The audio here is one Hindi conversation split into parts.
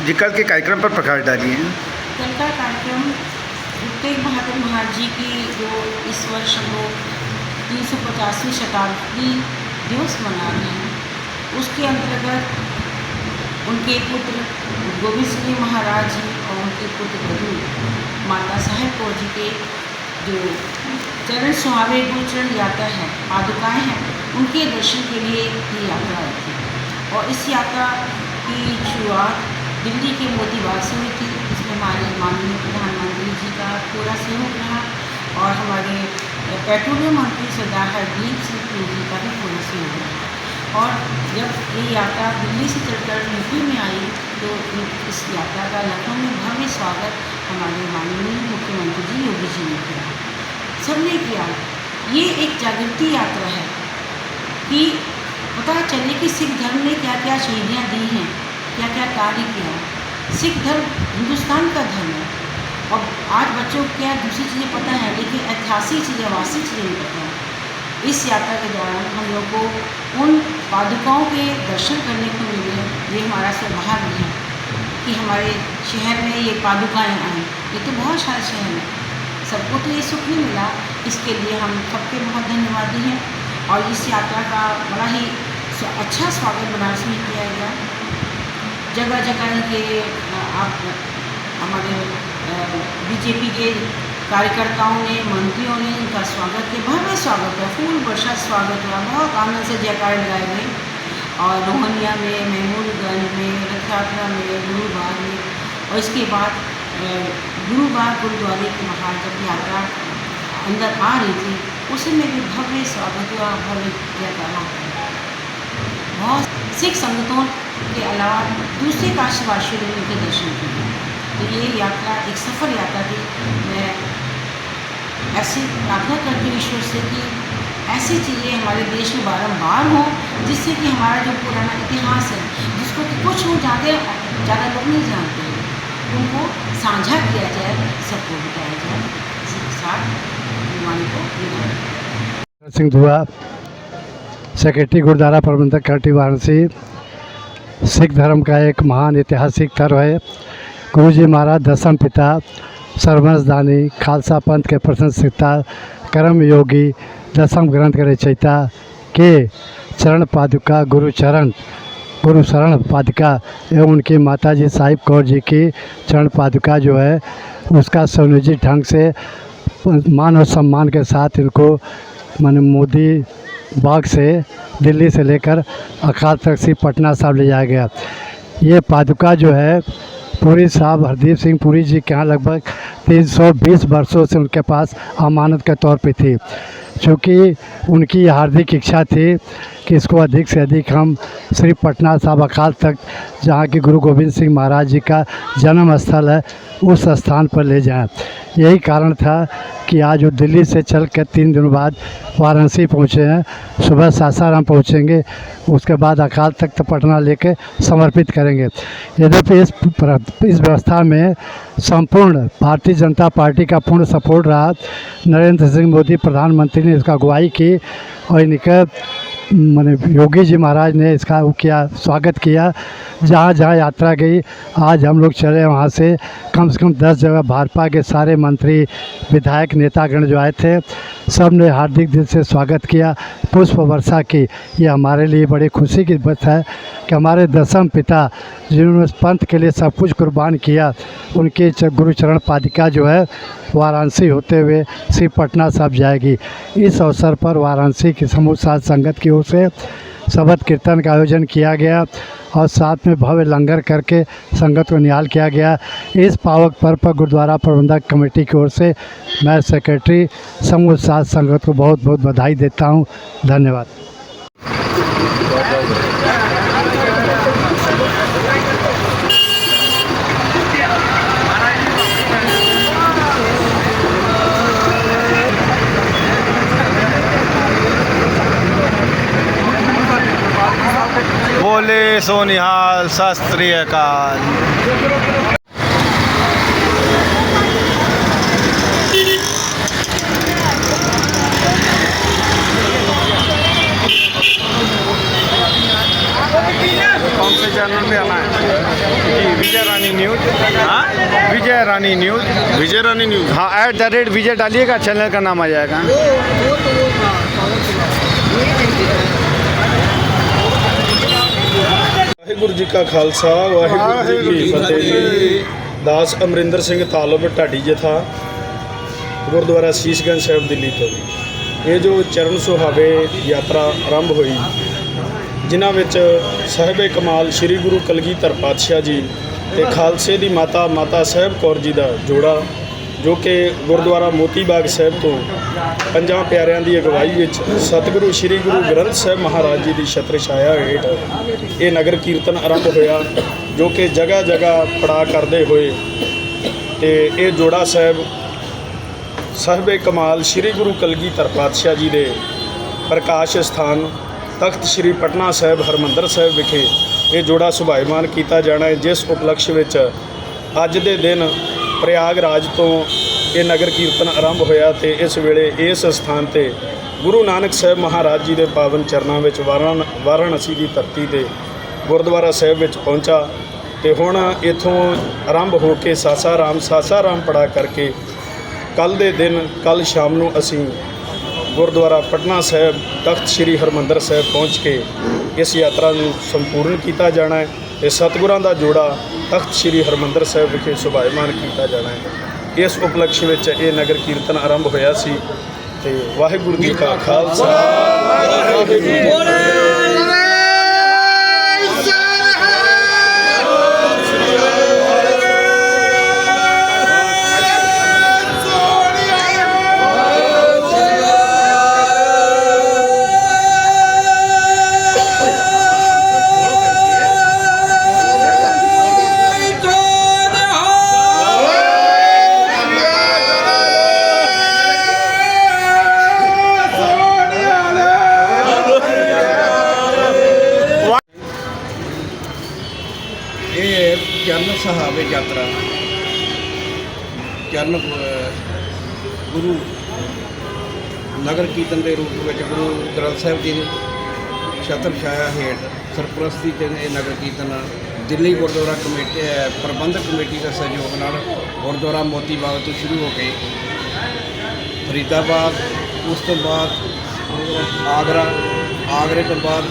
जी कल के कार्यक्रम पर प्रकाश डालिए। कल का कार्यक्रम गुरु तेग बहादुर महाराज जी की जो इस वर्ष हम लोग 350वीं शताब्दी दिवस मना रहे हैं, उसके अंतर्गत उनके पुत्र गोविंद सिंह महाराज जी और उनके पुत्र बधू माता साहेब कौर जी के जो चरण सुहावे गुरुचरण यात्रा है, पादुकाएँ हैं, उनके दर्शन के लिए ये यात्रा आई थी। और इस यात्रा की शुरुआत दिल्ली के मोती बाग से हुई थी। इसमें हमारे माननीय प्रधानमंत्री जी का पूरा सहयोग रहा और हमारे पेट्रोलियम मंत्री सरदार हरदीप सिंह पुरी जी का भी पूरा सहयोग रहा। और जब ये यात्रा दिल्ली से चलकर यूपी में आई तो इस यात्रा का लखनऊ में भव्य स्वागत हमारे माननीय मुख्यमंत्री जी योगी जी ने किया, सबने किया। ये एक जागृति यात्रा है कि पता चले कि सिख धर्म ने क्या क्या शहीदियाँ दी हैं, क्या क्या कार्य किया। सिख धर्म हिंदुस्तान का धर्म है और आज बच्चों को क्या दूसरी चीज़ें पता है, लेकिन ऐतिहासिक चीज़ें, वास्तविक चीज़ें नहीं पता है। इस यात्रा के दौरान हम लोग को उन पादुकाओं के दर्शन करने को मिले। ये हमारा सौभाग्य है कि हमारे शहर में ये पादुकाएँ आएँ। ये तो बहुत सारे शहर हैं, सबको तो ये सुख नहीं मिला। इसके लिए हम सबके बहुत धन्यवादी हैं। और इस यात्रा का बड़ा ही अच्छा स्वागत बनारस में किया गया। जगह जगह के आप हमारे बीजेपी के कार्यकर्ताओं ने, मंत्रियों ने इनका स्वागत किया, भव्य स्वागत हुआ, फूल वर्षा स्वागत हुआ, बहुत आनंद से जयकार लगाए गए। और रोहनिया में, महमूदगंज में, रथ यात्रा में, गुरुबाग में, और इसके बाद गुरुबाग गुरुद्वारे के बाहर जब यात्रा अंदर आ रही थी, उसी में भी भव्य स्वागत हुआ, भव्य जयकारा। बहुत सिख संगतों के अलावा दूसरे काशीवासियों ने उनके दर्शन किए। तो ये यात्रा एक सफल यात्रा थी। मैं ऐसी प्रार्थना करती हूँ ईश्वर से कि ऐसी चीज़ें हमारे देश में बारंबार हों, जिससे कि हमारा जो पुराना इतिहास है, जिसको कि कुछ लोग जानते हैं, ज़्यादा लोग नहीं जानते हैं, उनको साझा किया जाए, सबको बताया जाए। इसी के साथ सिंह धुआ, सेक्रेटरी गुरुद्वारा प्रबंधक कमेटी वाराणसी। सिख धर्म का एक महान ऐतिहासिक पर्व है। गुरु जी महाराज दसम पिता, सर्वंसदानी, खालसा पंथ के प्रशंसिता, कर्म योगी, दसम ग्रंथ के रचयिता के चरण पादुका गुरु शरण पादुका एवं उनकी माता जी साहिब कौर जी की चरण पादुका जो है, उसका सुनियोजित ढंग से मान और सम्मान के साथ इनको माने मोदी बाग से दिल्ली से लेकर अकाल तख्त श्री पटना साहब ले जाया गया। ये पादुका जो है पुरी साहब हरदीप सिंह पुरी जी के यहाँ लगभग 320 वर्षों से उनके पास अमानत के तौर पे थी। चूँकि उनकी हार्दिक इच्छा थी कि इसको अधिक से अधिक हम श्री पटना साहब अकाल तख्त, जहाँ की गुरु गोविंद सिंह महाराज जी का जन्म स्थल है, उस स्थान पर ले जाएं। यही कारण था कि आज वो दिल्ली से चल कर 3 दिनों बाद वाराणसी पहुँचे हैं। सुबह सासाराम पहुँचेंगे, उसके बाद अकाल तख्त पटना लेके समर्पित करेंगे। यद्यपि इस व्यवस्था में संपूर्ण भारतीय जनता पार्टी का पूर्ण सपोर्ट रहा। नरेंद्र सिंह मोदी प्रधानमंत्री ने इसका अगुवाई की और इनके माने योगी जी महाराज ने इसका किया, स्वागत किया। जहाँ जहाँ यात्रा गई, आज हम लोग चले वहाँ से कम 10 जगह भाजपा के सारे मंत्री, विधायक, नेतागण जो आए थे, सब ने हार्दिक दिल से स्वागत किया, पुष्प वर्षा की। ये हमारे लिए बड़ी खुशी की बात है कि हमारे दसम पिता जिन्होंने पंथ के लिए सब कुछ कुर्बान किया, उनके गुरुचरण पादुका जो है वाराणसी होते हुए श्री पटना साहब जाएगी। इस अवसर पर वाराणसी की समूह साध संगत की ओर से शबद कीर्तन का आयोजन किया गया और साथ में भव्य लंगर करके संगत को निहाल किया गया। इस पावक पर्व पर गुरुद्वारा प्रबंधक कमेटी की ओर से मैं सेक्रेटरी समूह साध संगत को बहुत बहुत बधाई देता हूँ। धन्यवाद। बोले सोनिहाल शास्त्रीय काल। कौन से चैनल पे आना है? विजय रानी। विजय रानी न्यूज़। विजय रानी न्यूज़। हाँ, @विजय डालिएगा, चैनल का नाम आ जाएगा। ਵਾਹਿਗੁਰੂ ਜੀ ਕਾ ਖਾਲਸਾ ਵਾਹਿਗੁਰੂ ਜੀ ਕੀ ਫਤਿਹ। ਦਾਸ ਅਮਰਿੰਦਰ ਸਿੰਘ ਤਾਲਬ ਢਾਡੀ ਜਥਾ ਗੁਰਦੁਆਰਾ ਸੀਸਗੰਜ ਸਾਹਿਬ ਦਿੱਲੀ ਤੋਂ ਇਹ ਜੋ ਚਰਨ ਸੁਹਾਵੇ ਯਾਤਰਾ ਆਰੰਭ ਹੋਈ, ਜਿਨ੍ਹਾਂ ਵਿੱਚ ਸਾਹਿਬੇ ਕਮਾਲ ਸ੍ਰੀ ਗੁਰੂ ਕਲਗੀਧਰ ਪਾਤਸ਼ਾਹ ਜੀ ਤੇ ਖਾਲਸੇ ਦੀ ਮਾਤਾ ਸਾਹਿਬ ਕੌਰ ਜੀ ਦਾ ਜੋੜਾ, ਜੋ ਕਿ ਗੁਰਦੁਆਰਾ ਮੋਤੀ ਬਾਗ ਸਾਹਿਬ ਤੋਂ ਪੰਜਾਂ ਪਿਆਰਿਆਂ ਦੀ ਅਗਵਾਈ ਵਿੱਚ ਸਤਿਗੁਰੂ ਸ੍ਰੀ ਗੁਰੂ ਗ੍ਰੰਥ ਸਾਹਿਬ ਮਹਾਰਾਜ ਜੀ ਦੀ ਛਤਰ ਛਾਇਆ ਹੇਠ ਇਹ ਨਗਰ ਕੀਰਤਨ ਆਰੰਭ ਹੋਇਆ, ਜੋ ਕਿ ਜਗ੍ਹਾ ਜਗ੍ਹਾ ਪੜਾ ਕਰਦੇ ਹੋਏ ਤੇ ਇਹ ਜੋੜਾ ਸਾਹਿਬ ਸਾਹਿਬੇ ਕਮਾਲ ਸ੍ਰੀ ਗੁਰੂ ਕਲਗੀਧਰ ਪਾਤਸ਼ਾਹ ਜੀ ਦੇ ਪ੍ਰਕਾਸ਼ ਸਥਾਨ ਤਖਤ ਸ੍ਰੀ ਪਟਨਾ ਸਾਹਿਬ ਹਰਿਮੰਦਰ ਸਾਹਿਬ ਵਿਖੇ ਇਹ ਜੋੜਾ ਸੁਭਾਈਮਾਨ ਕੀਤਾ ਜਾਣਾ ਹੈ, ਜਿਸ ਉਪਲਕਸ਼ ਵਿੱਚ ਅੱਜ ਦੇ ਦਿਨ ਪ੍ਰਯਾਗਰਾਜ ਤੋਂ ਇਹ ਨਗਰ ਕੀਰਤਨ ਆਰੰਭ ਹੋਇਆ ਤੇ ਇਸ ਵੇਲੇ ਇਸ ਸਥਾਨ ਤੇ ਗੁਰੂ ਨਾਨਕ ਸਾਹਿਬ ਮਹਾਰਾਜ ਜੀ ਦੇ ਪਾਵਨ ਚਰਨਾਂ ਵਿੱਚ ਵਾਰਾਣਸੀ ਦੀ ਧਰਤੀ ਤੇ ਗੁਰਦੁਆਰਾ ਸਾਹਿਬ ਵਿੱਚ ਪਹੁੰਚਾ ਤੇ ਹੁਣ ਇੱਥੋਂ ਆਰੰਭ ਹੋ ਕੇ ਸਾਸਾਰਾਮ ਪੜਾ ਕਰਕੇ ਕੱਲ ਸ਼ਾਮ ਨੂੰ ਅਸੀਂ ਗੁਰਦੁਆਰਾ ਪਟਨਾ ਸਾਹਿਬ ਤਖਤ ਸ੍ਰੀ ਹਰਿਮੰਦਰ ਸਾਹਿਬ ਪਹੁੰਚ ਕੇ ਇਸ ਯਾਤਰਾ ਨੂੰ ਸੰਪੂਰਨ ਕੀਤਾ ਜਾਣਾ ਹੈ ਤੇ ਸਤਿਗੁਰਾਂ ਦਾ ਜੋੜਾ ਤਖਤ ਸ੍ਰੀ ਹਰਿਮੰਦਰ ਸਾਹਿਬ ਵਿਖੇ ਸੁਭਾਈਮਾਨ ਕੀਤਾ ਜਾਣਾ ਹੈ। ਇਸ ਉਪਲਕਸ਼ ਵਿੱਚ ਇਹ ਨਗਰ ਕੀਰਤਨ ਆਰੰਭ ਹੋਇਆ ਸੀ ਤੇ ਵਾਹਿਗੁਰੂ ਜੀ ਕਾ ਖਾਲਸਾ ਵਾਹਿਗੁਰੂ ਜੀ ਕੀ ਫਤਿਹ। ਇਹ ਚਰਨ ਸਹਾਵੇ ਯਾਤਰਾ ਚਰਨ ਗੁਰੂ ਨਗਰ ਕੀਰਤਨ ਦੇ ਰੂਪ ਵਿੱਚ ਗੁਰੂ ਗ੍ਰੰਥ ਸਾਹਿਬ ਜੀ ਦੀ ਛਤਰ ਛਾਇਆ ਹੇਠ ਸਰਪ੍ਰਸਤੀ 'ਚ ਇਹ ਨਗਰ ਕੀਰਤਨ ਦਿੱਲੀ ਗੁਰਦੁਆਰਾ ਕਮੇਟੀ ਪ੍ਰਬੰਧਕ ਕਮੇਟੀ ਦੇ ਸਹਿਯੋਗ ਨਾਲ ਗੁਰਦੁਆਰਾ ਮੋਤੀ ਬਾਗ ਤੋਂ ਸ਼ੁਰੂ ਹੋ ਕੇ ਫਰੀਦਾਬਾਦ, ਉਸ ਤੋਂ ਬਾਅਦ ਆਗਰੇ ਤੋਂ ਬਾਅਦ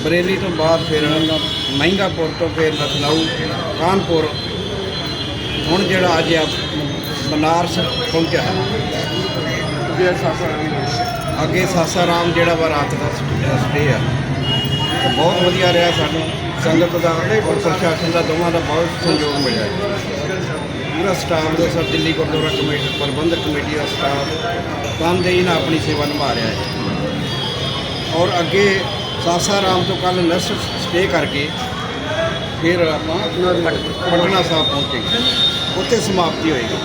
ਬਰੇਲੀ ਤੋਂ ਬਾਅਦ ਫਿਰ ਮਹਿੰਗਾਪੁਰ ਤੋਂ ਫਿਰ ਲਖਨਊ, ਕਾਨਪੁਰ, ਹੁਣ ਜਿਹੜਾ ਅੱਜ ਆ ਬਨਾਰਸ ਪਹੁੰਚਿਆ ਹੈ। ਅੱਗੇ ਸਾਸਾਰਾਮ ਜਿਹੜਾ ਵਾ ਰਾਤ ਦਾ ਸਟੇ ਆ, ਬਹੁਤ ਵਧੀਆ ਰਿਹਾ ਸਾਨੂੰ। ਸੰਗਤ ਦਾ ਔਰ ਪ੍ਰਸ਼ਾਸਨ ਦਾ ਦੋਵਾਂ ਦਾ ਬਹੁਤ ਸਹਿਯੋਗ ਮਿਲਿਆ। ਪੂਰਾ ਸਟਾਫ ਦੇ ਸਭ ਦਿੱਲੀ ਗੁਰਦੁਆਰਾ ਕਮੇਟੀ ਪ੍ਰਬੰਧਕ ਕਮੇਟੀ ਦਾ ਸਟਾਫ ਤਨਦੇਹੀ ਨਾਲ ਆਪਣੀ ਸੇਵਾ ਨਿਭਾ ਰਿਹਾ ਹੈ। ਔਰ ਅੱਗੇ ਸਾਸਾਰਾਮ ਤੋਂ ਕੱਲ੍ਹ ਨੈਕਸਟ ਸਟੇ ਕਰਕੇ ਫਿਰ ਆਪਾਂ ਪਟਨਾ ਸਾਹਿਬ ਪਹੁੰਚੇਗੇ, ਉੱਥੇ ਸਮਾਪਤੀ ਹੋਏਗੀ।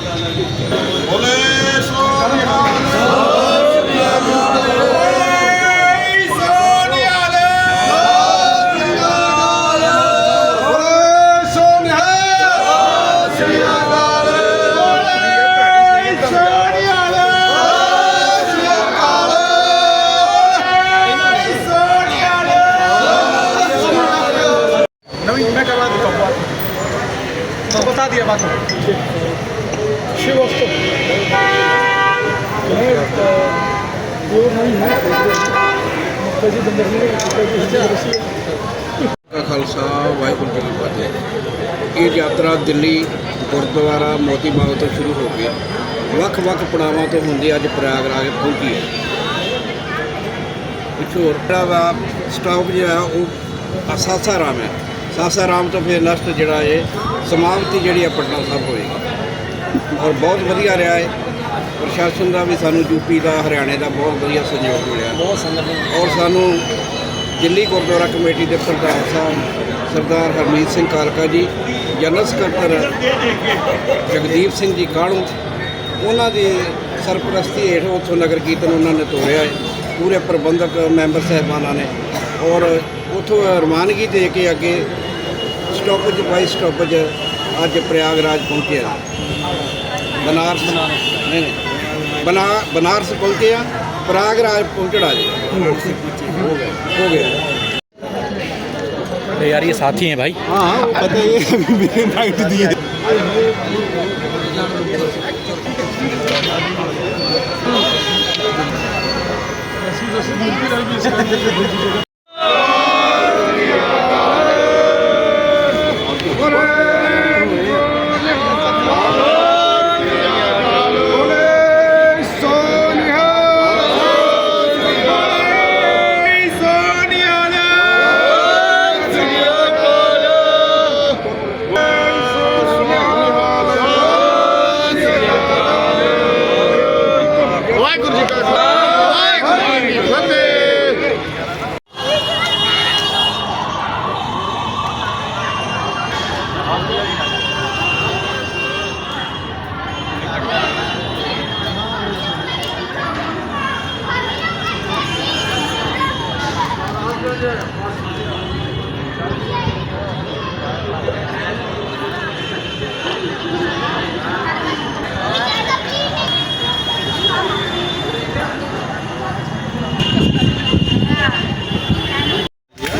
बता दिया बात शिव ਕਾ ਖਾਲਸਾ ਵਾਹਿਗੁਰੂ ਜੀ ਕੀ ਫਤਿਹ। ਇਹ ਯਾਤਰਾ ਦਿੱਲੀ ਗੁਰਦੁਆਰਾ ਮੋਤੀ ਬਾਗ ਤੋਂ ਸ਼ੁਰੂ ਹੋ ਕੇ ਵੱਖ-ਵੱਖ ਪੜਾਵਾਂ ਤੋਂ ਹੁੰਦੀ ਅੱਜ ਪ੍ਰਯਾਗਰਾਜ ਪਹੁੰਚੀ ਹੈ। ਪਿੱਛੋਂ ਜਿਹੜਾ ਵਾ ਸਟਾਪ ਜਿਹੜਾ ਉਹ ਸਾਸਾਰਾਮ ਹੈ। ਸਾਸਾਰਾਮ ਤੋਂ ਫਿਰ ਨੈਕਸਟ ਜਿਹੜਾ ਇਹ ਸਮਾਪਤੀ ਜਿਹੜੀ ਆ ਪਟਨਾ ਸਾਹਿਬ ਹੋਏਗੀ। ਔਰ ਬਹੁਤ ਵਧੀਆ ਰਿਹਾ ਹੈ। ਪ੍ਰਸ਼ਾਸਨ ਦਾ ਵੀ ਸਾਨੂੰ ਯੂਪੀ ਦਾ ਹਰਿਆਣੇ ਦਾ ਬਹੁਤ ਵਧੀਆ ਸਹਿਯੋਗ ਮਿਲਿਆ। ਔਰ ਸਾਨੂੰ ਦਿੱਲੀ ਗੁਰਦੁਆਰਾ ਕਮੇਟੀ ਦੇ ਪ੍ਰਧਾਨ ਸਾਹਿਬ ਸਰਦਾਰ ਹਰਮੀਤ ਸਿੰਘ ਕਾਲਕਾ ਜੀ, ਜਨਰਲ ਸਕੱਤਰ ਜਗਦੀਪ ਸਿੰਘ ਜੀ ਕਾਹਲੂ, ਉਹਨਾਂ ਦੀ ਸਰਪ੍ਰਸਤੀ ਹੇਠ ਉੱਥੋਂ ਨਗਰ ਕੀਰਤਨ ਉਹਨਾਂ ਨੇ ਤੋਰਿਆ ਹੈ, ਪੂਰੇ ਪ੍ਰਬੰਧਕ ਮੈਂਬਰ ਸਾਹਿਬਾਨਾਂ ਨੇ। ਔਰ ਉੱਥੋਂ ਰਵਾਨਗੀ ਦੇ ਕੇ ਅੱਗੇ ਸਟਾਪੇਜ ਬਾਈ ਸਟਾਪੇਜ ਅੱਜ ਪ੍ਰਯਾਗਰਾਜ ਪਹੁੰਚੇ ਆ। ਬਨਾਰਸ ਪਹੁੰਚੇ ਆ, प्रयागराज पहुँचना जी हो गया। अरे यार ये साथी हैं भाई। हाँ पता ही है।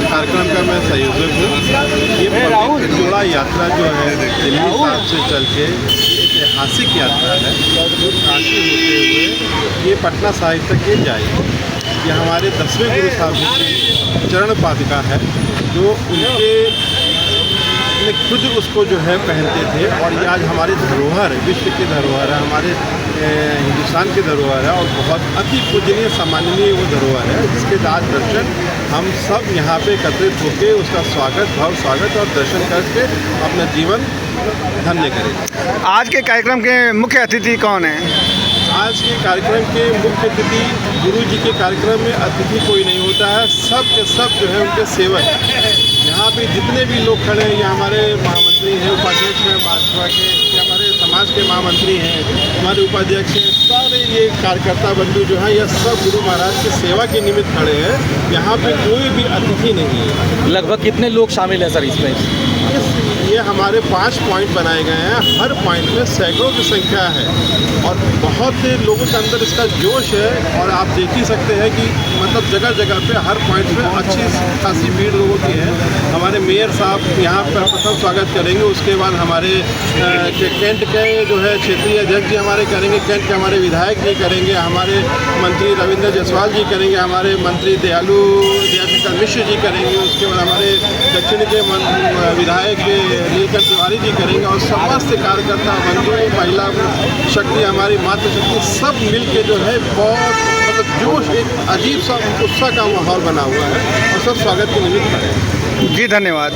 कार्यक्रम का मैं संयोजक हूँ। ये पवित्र जोड़ा यात्रा जो है दिल्ली साहब से चल के ऐतिहासिक यात्रा है, काशी होते हुए ये पटना साहिब तक ये जाएगी। ये हमारे 10वें गुरु साहब की चरण पादुका है, जो उनके खुद उसको जो है पहनते थे, और ये आज हमारे धरोहर, विश्व की धरोहर है, हमारे हिंदुस्तान की धरोहर है, और बहुत अति पूजनीय सम्माननीय वो धरोहर है, जिसके आज दर्शन हम सब यहाँ पे एकत्रित होकर उसका स्वागत, भव्य स्वागत और दर्शन करके अपना जीवन धन्य करें। आज के कार्यक्रम के मुख्य अतिथि कौन हैं? आज के कार्यक्रम के मुख्य अतिथि, गुरु जी के कार्यक्रम में अतिथि कोई नहीं होता है, सब के सब जो है उनके सेवक हैं। यहाँ पे जितने भी लोग खड़े हैं, ये हमारे महामंत्री हैं, उपाध्यक्ष हैं भाजपा के, ये हमारे समाज के महामंत्री हैं, हमारे उपाध्यक्ष हैं, सारे ये कार्यकर्ता बंधु जो हैं, ये सब गुरु महाराज की सेवा के निमित्त खड़े हैं। यहाँ पे कोई भी अतिथि नहीं है। लगभग कितने लोग शामिल हैं सर इसमें? ये हमारे 5 पॉइंट बनाए गए हैं, हर पॉइंट में सैकड़ों की संख्या है, और बहुत लोगों के अंदर इसका जोश है। और आप देख ही सकते हैं कि मतलब जगह जगह पे हर पॉइंट पे अच्छी खासी भीड़ लोगों की है। हमारे मेयर साहब यहाँ पर प्रथम स्वागत करेंगे, उसके बाद हमारे कैंट के जो है क्षेत्रीय अध्यक्ष जी हमारे करेंगे, कैंट के हमारे विधायक जी करेंगे, हमारे मंत्री रविंद्र जायसवाल जी करेंगे, हमारे मंत्री दयाशंकर मिश्र जी करेंगे, उसके बाद हमारे दक्षिण के विधायक नीलकंठ तिवारी जी करेंगे, और समस्त कार्यकर्ता बंधु, महिला शक्ति, हमारी मातृशक्ति सब मिल के जो है बहुत मतलब जोश, एक अजीब सा उत्साह का माहौल बना हुआ है, और सब स्वागत के निमित्त खड़े हैं। जी धन्यवाद।